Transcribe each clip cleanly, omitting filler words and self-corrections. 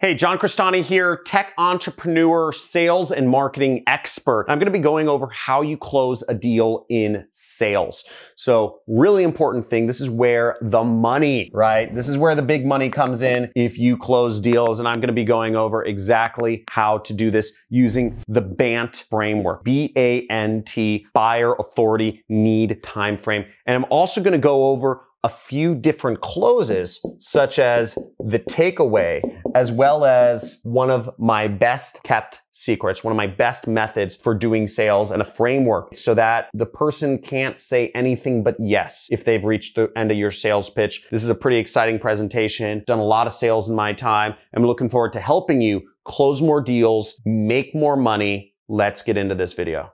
Hey, John Crestani here, tech entrepreneur, sales and marketing expert. I'm going to be going over how you close a deal in sales. So really important thing. This is where the money, right? This is where the big money comes in if you close deals. And I'm going to be going over exactly how to do this using the BANT framework, B-A-N-T, buyer, authority, need, time frame. And I'm also going to go over a few different closes, such as the takeaway, as well as one of my best kept secrets, one of my best methods for doing sales, and a framework so that the person can't say anything but yes if they've reached the end of your sales pitch. This is a pretty exciting presentation. Done a lot of sales in my time. I'm looking forward to helping you close more deals, make more money. Let's get into this video.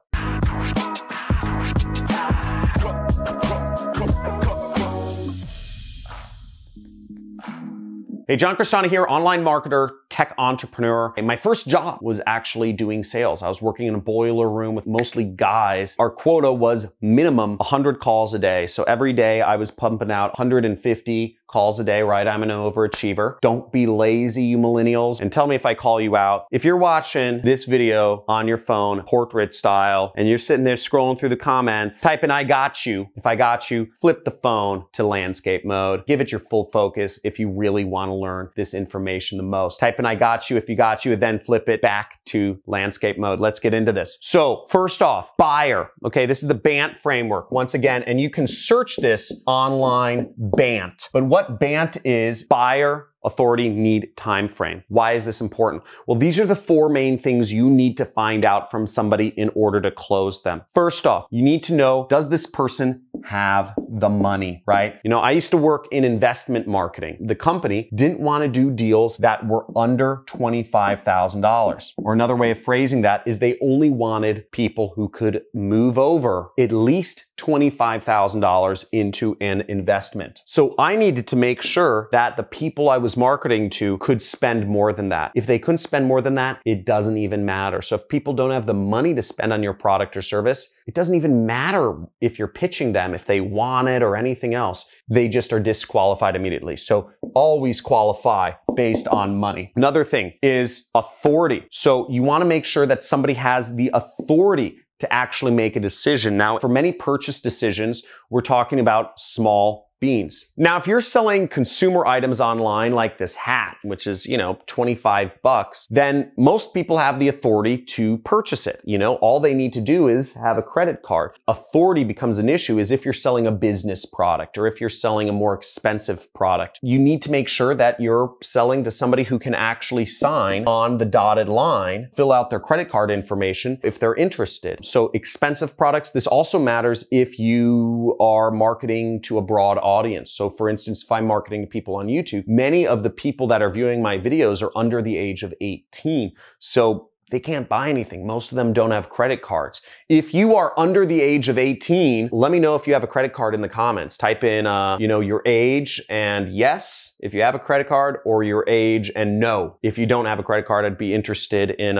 Hey, John Crestani here, online marketer, tech entrepreneur. And my first job was actually doing sales. I was working in a boiler room with mostly guys. Our quota was minimum 100 calls a day. So every day I was pumping out 150 calls a day, right? I'm an overachiever. Don't be lazy, you millennials. And tell me if I call you out. If you're watching this video on your phone, portrait style, and you're sitting there scrolling through the comments, type in I got you. If I got you, flip the phone to landscape mode. Give it your full focus if you really want to learn this information the most. Type in I got you if you got you, and then flip it back to landscape mode. Let's get into this. So first off, buyer. Okay, this is the BANT framework once again, and you can search this online, BANT. But what BANT is: buyer, authority, need, time frame. Why is this important? Well, these are the four main things you need to find out from somebody in order to close them. First off, you need to know, does this person have the money, right? You know, I used to work in investment marketing. The company didn't want to do deals that were under $25,000. Or another way of phrasing that is they only wanted people who could move over at least $25,000 into an investment. So I needed to make sure that the people I was marketing to could spend more than that. If they couldn't spend more than that, it doesn't even matter. So if people don't have the money to spend on your product or service, it doesn't even matter if you're pitching them, if they want it or anything else. They just are disqualified immediately. So always qualify based on money. Another thing is authority. So you want to make sure that somebody has the authority to actually make a decision. Now, for many purchase decisions, we're talking about small beans. Now, if you're selling consumer items online like this hat, which is, you know, 25 bucks, then most people have the authority to purchase it. You know, all they need to do is have a credit card. Authority becomes an issue is if you're selling a business product or if you're selling a more expensive product. You need to make sure that you're selling to somebody who can actually sign on the dotted line, fill out their credit card information if they're interested. So expensive products, this also matters if you are marketing to a broad audience. So for instance, if I'm marketing to people on YouTube, many of the people that are viewing my videos are under the age of 18. So they can't buy anything. Most of them don't have credit cards. If you are under the age of 18, let me know if you have a credit card in the comments. Type in, you know, your age and yes, if you have a credit card, or your age and no. If you don't have a credit card, I'd be interested in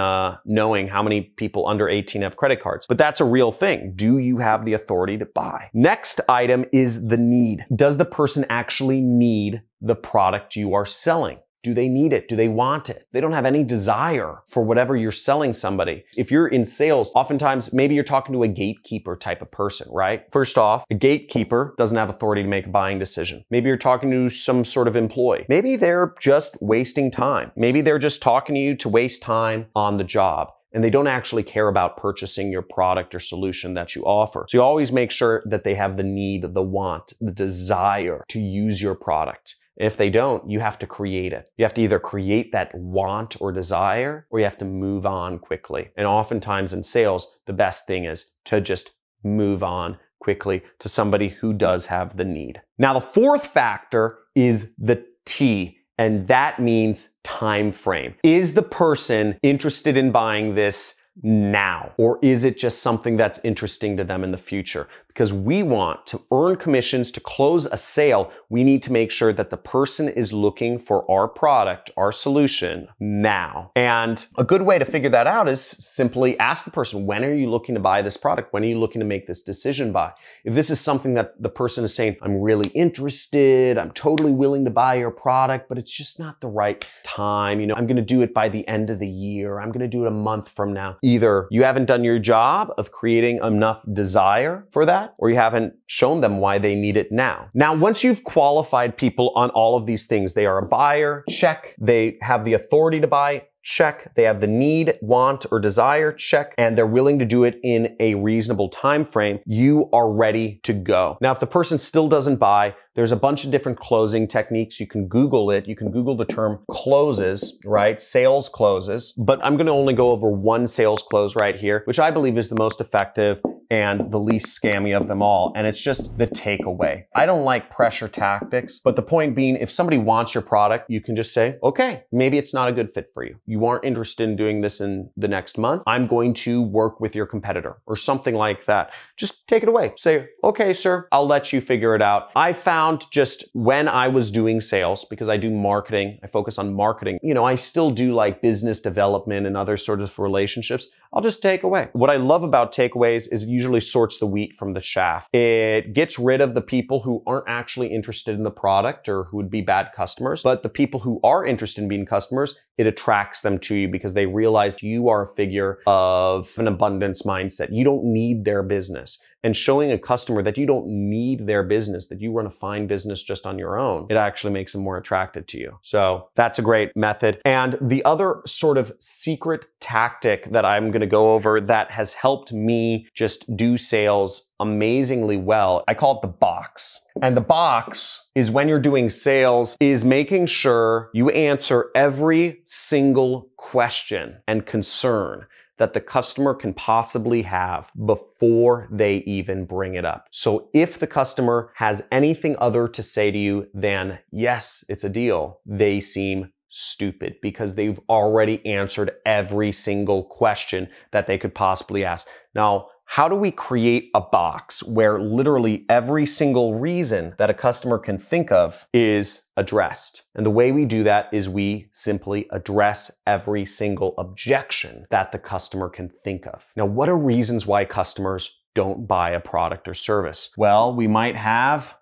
knowing how many people under 18 have credit cards. But that's a real thing. Do you have the authority to buy? Next item is the need. Does the person actually need the product you are selling? Do they need it? Do they want it? They don't have any desire for whatever you're selling somebody. If you're in sales, oftentimes maybe you're talking to a gatekeeper type of person, right? First off, a gatekeeper doesn't have authority to make a buying decision. Maybe you're talking to some sort of employee. Maybe they're just wasting time. Maybe they're just talking to you to waste time on the job, and they don't actually care about purchasing your product or solution that you offer. So you always make sure that they have the need, the want, the desire to use your product. If they don't, you have to create it. You have to either create that want or desire, or you have to move on quickly. And oftentimes in sales, the best thing is to just move on quickly to somebody who does have the need. Now, the fourth factor is the T, and that means time frame. Is the person interested in buying this now? Or is it just something that's interesting to them in the future? because we want to earn commissions to close a sale. We need to make sure that the person is looking for our product, our solution now. And a good way to figure that out is simply ask the person, when are you looking to buy this product? When are you looking to make this decision by? If this is something that the person is saying, I'm really interested, I'm totally willing to buy your product, but it's just not the right time. You know, I'm going to do it by the end of the year. I'm going to do it a month from now. Either you haven't done your job of creating enough desire for that, or you haven't shown them why they need it now. Now, once you've qualified people on all of these things, they are a buyer, check. They have the authority to buy, check. They have the need, want, or desire, check. And they're willing to do it in a reasonable time frame. You are ready to go. Now, if the person still doesn't buy, there's a bunch of different closing techniques. You can Google it. You can Google the term closes, right? Sales closes. But I'm going to only go over one sales close right here, which I believe is the most effective and the least scammy of them all. And it's just the takeaway. I don't like pressure tactics, but the point being, if somebody wants your product, you can just say, okay, maybe it's not a good fit for you. You aren't interested in doing this in the next month. I'm going to work with your competitor or something like that. Just take it away. Say, okay, sir, I'll let you figure it out. I found just when I was doing sales, because I do marketing, I focus on marketing, you know, I still do like business development and other sort of relationships. I'll just take away. What I love about takeaways is it usually sorts the wheat from the chaff. It gets rid of the people who aren't actually interested in the product or who would be bad customers, but the people who are interested in being customers, it attracts them to you because they realize you are a figure of an abundance mindset. You don't need their business. And showing a customer that you don't need their business, that you run a fine business just on your own, it actually makes them more attracted to you. So that's a great method. And the other sort of secret tactic that I'm going to go over that has helped me just do sales amazingly well, I call it the box. And the box is when you're doing sales is making sure you answer every single question and concern that the customer can possibly have before they even bring it up. So if the customer has anything other to say to you than, yes, it's a deal, they seem stupid because they've already answered every single question that they could possibly ask. Now, how do we create a box where literally every single reason that a customer can think of is addressed? And the way we do that is we simply address every single objection that the customer can think of. Now, what are reasons why customers don't buy a product or service? Well, we might have,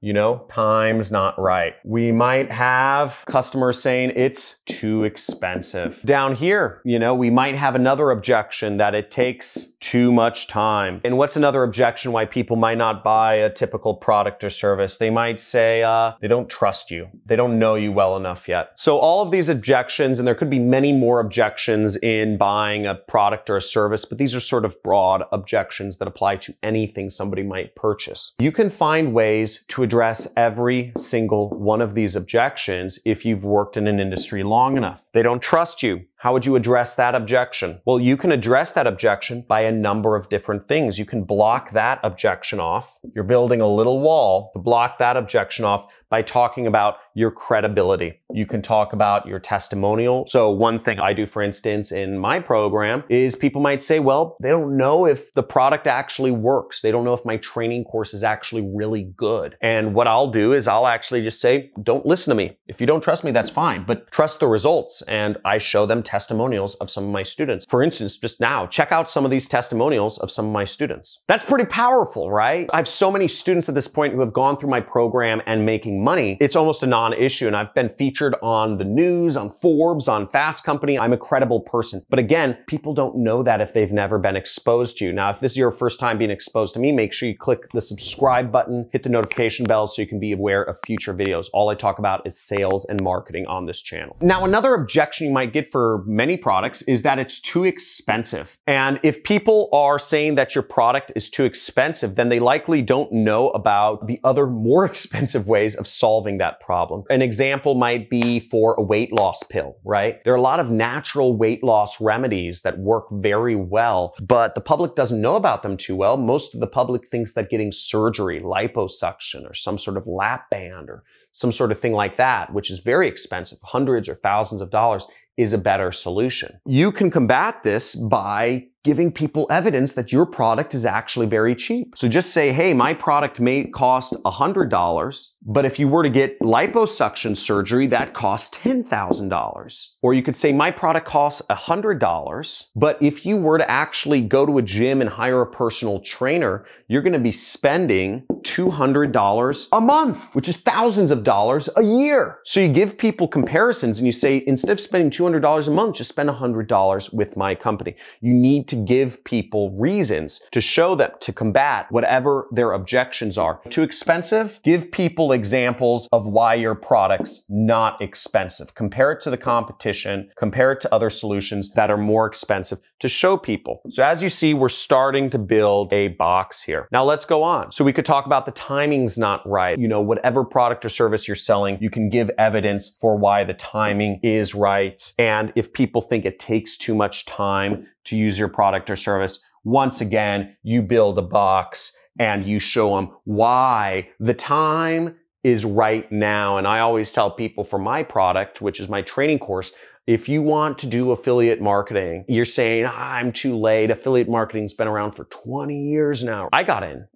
time's not right. We might have customers saying it's too expensive. Down here, we might have another objection that it takes too much time. And what's another objection why people might not buy a typical product or service? They might say they don't trust you. They don't know you well enough yet. So all of these objections, and there could be many more objections in buying a product or a service, but these are sort of broad objections that apply to anything somebody might purchase. You can find ways to address every single one of these objections if you've worked in an industry long enough. They don't trust you. How would you address that objection? Well, you can address that objection by a number of different things. You can block that objection off. You're building a little wall to block that objection off by talking about your credibility. You can talk about your testimonial. So one thing I do, for instance, in my program is people might say, well, they don't know if the product actually works. They don't know if my training course is actually really good. And what I'll do is I'll actually just say, don't listen to me. If you don't trust me, that's fine, but trust the results. And I show them testimonials of some of my students. For instance, just now, check out some of these testimonials of some of my students. That's pretty powerful, right? I have so many students at this point who have gone through my program and making money. It's almost a non-issue, and I've been featured on the news, on Forbes, on Fast Company. I'm a credible person. But again, people don't know that if they've never been exposed to you. Now, if this is your first time being exposed to me, make sure you click the subscribe button, hit the notification bell so you can be aware of future videos. All I talk about is sales and marketing on this channel. Now, another objection you might get for many products is that it's too expensive. And if people are saying that your product is too expensive, then they likely don't know about the other more expensive ways of solving that problem. An example might be for a weight loss pill, right? There are a lot of natural weight loss remedies that work very well, but the public doesn't know about them too well. Most of the public thinks that getting surgery, liposuction, or some sort of lap band or some sort of thing like that, which is very expensive, hundreds or thousands of dollars, is a better solution. You can combat this by giving people evidence that your product is actually very cheap. So just say, hey, my product may cost $100, but if you were to get liposuction surgery, that costs $10,000. Or you could say, my product costs $100, but if you were to actually go to a gym and hire a personal trainer, you're gonna be spending $200 a month, which is thousands of dollars a year. So you give people comparisons and you say, instead of spending $200 a month, just spend $100 with my company. You need to give people reasons to show them, to combat whatever their objections are. Too expensive? Give people examples of why your product's not expensive. Compare it to the competition, compare it to other solutions that are more expensive to show people. So as you see, we're starting to build a box here. Now let's go on. So we could talk about the timing's not right. You know, whatever product or service you're selling, you can give evidence for why the timing is right. And if people think it takes too much time to use your product or service, once again, you build a box and you show them why the time is right now. And I always tell people for my product, which is my training course, if you want to do affiliate marketing, you're saying, I'm too late. Affiliate marketing's been around for 20 years now. I got in,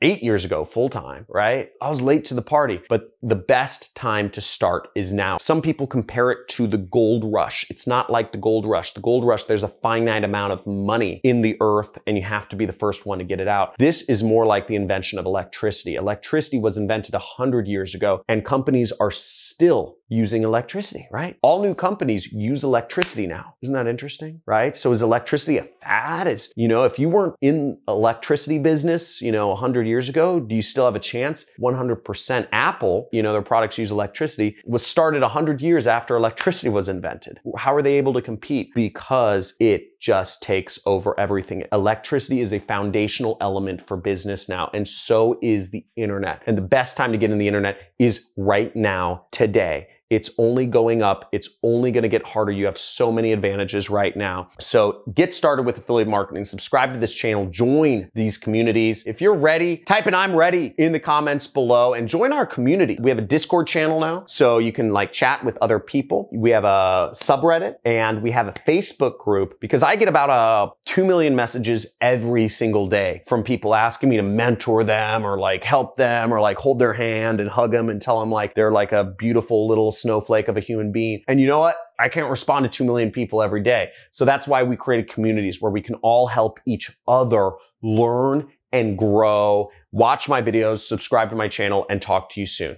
8 years ago, full time, right? I was late to the party, but the best time to start is now. Some people compare it to the gold rush. It's not like the gold rush. The gold rush, there's a finite amount of money in the earth and you have to be the first one to get it out. This is more like the invention of electricity. Electricity was invented 100 years ago and companies are still using electricity, right? All new companies use electricity now. Isn't that interesting, right? So is electricity a fad? If you weren't in electricity business, 100 years ago, do you still have a chance? 100%. Apple, their products use electricity, was started 100 years after electricity was invented. How are they able to compete? Because it just takes over everything. Electricity is a foundational element for business now, and so is the internet. And the best time to get in the internet is right now, today. It's only going up. It's only going to get harder. You have so many advantages right now. So get started with affiliate marketing. Subscribe to this channel. Join these communities. If you're ready, type in I'm ready in the comments below and join our community. We have a Discord channel now, so you can chat with other people. We have a subreddit and we have a Facebook group because I get about 2 million messages every single day from people asking me to mentor them or help them or hold their hand and hug them and tell them they're a beautiful little snowflake of a human being. And you know what? I can't respond to 2 million people every day. So that's why we created communities where we can all help each other learn and grow. Watch my videos, subscribe to my channel, and talk to you soon.